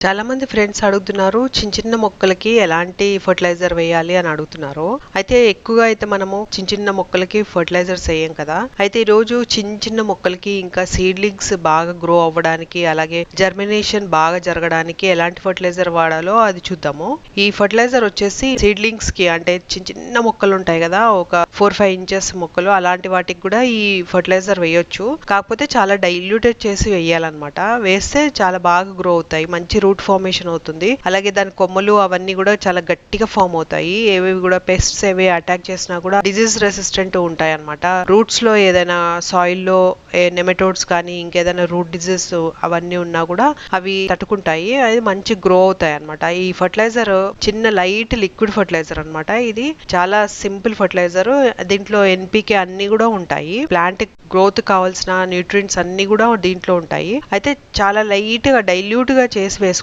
చాలా మంది ఫ్రెండ్స్ అడుగుతున్నారు చిన్న చిన్న మొక్కలకి ఎలాంటి ఫర్టిలైజర్ వేయాలి అని అడుగుతున్నారు. అయితే ఎక్కువగా అయితే మనము చిన్న చిన్న మొక్కలకి ఫర్టిలైజర్స్ వేయం కదా. అయితే ఈ రోజు చిన్న చిన్న మొక్కలకి ఇంకా సీడ్లింగ్స్ బాగా గ్రో అవ్వడానికి అలాగే జర్మినేషన్ బాగా జరగడానికి ఎలాంటి ఫర్టిలైజర్ వాడాలో అది చూద్దాము. ఈ ఫర్టిలైజర్ వచ్చేసి సీడ్లింగ్స్ కి అంటే చిన్న చిన్న మొక్కలు ఉంటాయి కదా, ఒక 4-5 ఇంచెస్ మొక్కలు, అలాంటి వాటికి కూడా ఈ ఫర్టిలైజర్ వేయొచ్చు. కాకపోతే చాలా డైల్యూటెడ్ చేసి వేయాలన్నమాట. వేస్తే చాలా బాగా గ్రో అవుతాయి, మంచి రూట్ ఫార్మేషన్ అవుతుంది. అలాగే దాని కొమ్మలు అవన్నీ కూడా చాలా గట్టిగా ఫామ్ అవుతాయి. ఏవి కూడా పెస్ట్స్ ఏవి అటాక్ చేసినా కూడా డిజీజ్ రెసిస్టెంట్ ఉంటాయి అనమాట. రూట్స్ లో ఏదైనా సాయిల్ లో నెమటోడ్స్ కానీ ఇంకేదైనా రూట్ డిజీజ్ అవన్నీ ఉన్నా కూడా అవి తట్టుకుంటాయి, అది మంచి గ్రో అవుతాయి అనమాట. ఈ ఫర్టిలైజర్ చిన్న లైట్ లిక్విడ్ ఫర్టిలైజర్ అనమాట. ఇది చాలా సింపుల్ ఫర్టిలైజర్. దీంట్లో ఎన్పికే అన్ని కూడా ఉంటాయి. ప్లాంట్ గ్రోత్ కావాల్సిన న్యూట్రియంట్స్ అన్ని కూడా దీంట్లో ఉంటాయి. అయితే చాలా లైట్ గా డైల్యూట్ గా చేసి వేసుకోవాలి.